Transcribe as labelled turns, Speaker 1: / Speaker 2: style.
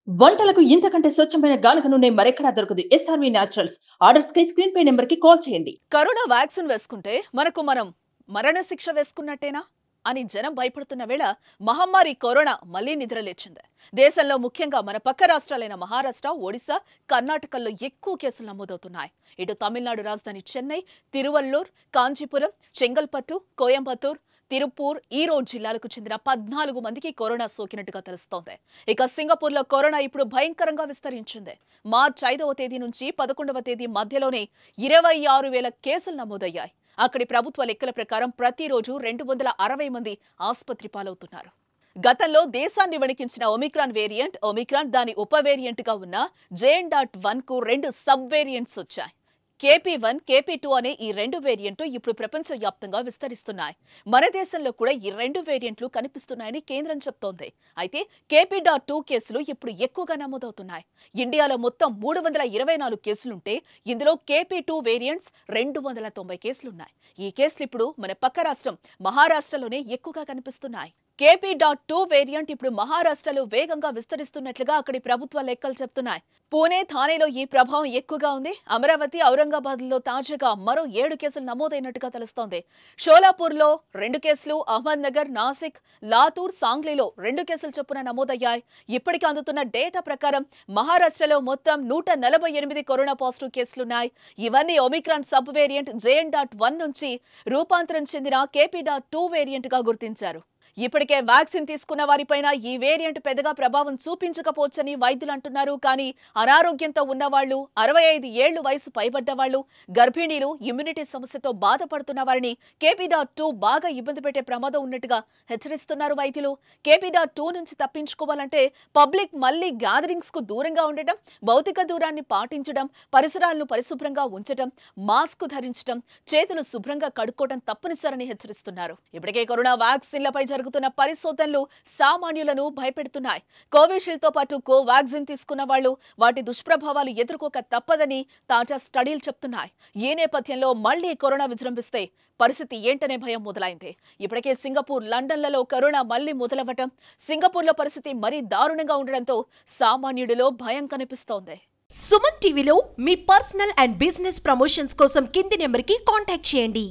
Speaker 1: వంటలకు ఇంతకంటే స్వచ్ఛమైన గానుగ నూనె మరెక్కడా దొరకదు. SRV naturals. ఆర్డర్స్ కై స్క్రీన్ పై నెంబర్ కి కాల్ చేయండి.
Speaker 2: కరోనా వ్యాక్సిన్ వేసుకుంటే మనం మరణ శిక్ష వేసుకున్నట్టేనా అని జనం భయపడుతున్న వేళ మహమ్మారి కరోనా మళ్లీ నిద్రలేచింది. దేశంలో ముఖ్యంగా మన పక్క రాష్ట్రాలైన మహారాష్ట్ర, ఒడిశా, కర్ణాటకల్లో ఎక్కువ కేసులు నమోదవుతున్నాయి. ఇటు తమిళనాడు రాజధాని చెన్నై, తిరువల్లూర్, కాంచీపురం, చెంగల్పట్టు, కోయంబత్తూర్, తిరుపూర్, ఈరోడ్ జిల్లాలకు చెందిన 14 మందికి కరోనా సోకినట్టుగా తెలుస్తోంది. ఇక సింగపూర్లో కరోనా ఇప్పుడు భయంకరంగా విస్తరించింది. మార్చి 5వ తేదీ నుంచి 11వ తేదీ మధ్యలోనే 26,000 కేసులు నమోదయ్యాయి. అక్కడి ప్రభుత్వ లెక్కల ప్రకారం ప్రతిరోజు 260 మంది ఆసుపత్రి పాలవుతున్నారు. గతంలో దేశాన్ని వణికించిన ఒమిక్రాన్ వేరియంట్, దాని ఉప వేరియంట్ గా ఉన్న JN.1 కు 2 సబ్ వేరియంట్స్ వచ్చాయి. KP1, KP2 అనే ఈ 2 వేరియంట్లు ఇప్పుడు ప్రపంచవ్యాప్తంగా విస్తరిస్తున్నాయి. మన దేశంలో కూడా ఈ 2 వేరియంట్లు కనిపిస్తున్నాయని కేంద్రం చెప్తోంది. అయితే KP.2 కేసులు ఇప్పుడు ఎక్కువగా నమోదవుతున్నాయి. ఇండియాలో మొత్తం 324 కేసులుంటే ఇందులో KP2 వేరియంట్స్ 290 కేసులున్నాయి. ఈ కేసులు ఇప్పుడు మన పక్క రాష్ట్రం మహారాష్ట్రలోనే ఎక్కువగా కనిపిస్తున్నాయి. KP.2 వేరియంట్ ఇప్పుడు మహారాష్ట్రలో వేగంగా విస్తరిస్తున్నట్లుగా అక్కడి ప్రభుత్వ లెక్కలు చెప్తున్నాయి. పూణే, థానేలో ఈ ప్రభావం ఎక్కువగా ఉంది. అమరావతి, ఔరంగాబాద్లో తాజాగా మరో 7 కేసులు నమోదైనట్టుగా తెలుస్తోంది. షోలాపూర్లో 2 కేసులు, అహ్మద్నగర్, నాసిక్, లాతూర్, సాంగ్లీలో 2 కేసులు చొప్పున నమోదయ్యాయి. ఇప్పటికి అందుతున్న డేటా ప్రకారం మహారాష్ట్రలో మొత్తం 148 కరోనా పాజిటివ్ కేసులున్నాయి. ఇవన్నీ ఒమిక్రాన్ సబ్ వేరియంట్ JN.1 నుంచి రూపాంతరం చెందిన KP.2 వేరియంట్ గా గుర్తించారు. ఇప్పటికే వ్యాక్సిన్ తీసుకున్న వారిపైన ఈ వేరియంట్ పెద్దగా ప్రభావం చూపించకపోవచ్చని వైద్యులు అంటున్నారు. కానీ అనారోగ్యంతో ఉన్నవాళ్లు, 65 ఏళ్లు వయసు పైబడ్డ వాళ్లు, గర్భిణీలు, ఇమ్యూనిటీ సమస్యతో బాధపడుతున్న వారిని KP.2 బాగా ఇబ్బంది పెట్టే ప్రమాదం ఉన్నట్టుగా హెచ్చరిస్తున్నారు వైద్యులు. KP.2 నుంచి తప్పించుకోవాలంటే పబ్లిక్ మళ్లీ గ్యాదరింగ్స్ కు దూరంగా ఉండటం, భౌతిక దూరాన్ని పాటించడం, పరిసరాలను పరిశుభ్రంగా ఉంచడం, మాస్క్ ధరించడం, చేతులు శుభ్రంగా కడుక్కోవడం తప్పనిసరని హెచ్చరిస్తున్నారు. ఇప్పటికే కరోనా వ్యాక్సిన్లపై జరుగుతున్న పరిశోధనలు సామాన్యులను భయపెడుతున్నాయి. కోవిషీల్డ్ తో పాటు కోవాక్సిన్ తీసుకున్న వాళ్లు వాటి దుష్ప్రభావాలు ఎదుర్కోక తప్పదని తాజా స్టడీలు చెప్తున్నాయి. ఈ నేపథ్యంలో మళ్లీ కరోనా విజృంభిస్తే పరిస్థితి ఏంటనే భయం మొదలైంది. ఇప్పటికే సింగపూర్, లండన్లలో కరోనా మళ్లీ మొదలవ్వటం, సింగపూర్లో పరిస్థితి మరీ దారుణంగా ఉండడంతో సామాన్యుడిలో భయం కనిపిస్తోంది.
Speaker 3: సుమన్ టీవీలో మీ పర్సనల్ అండ్ బిజినెస్ ప్రమోషన్స్ కోసం కింది నెంబర్కి కాంటాక్ట్ చేయండి.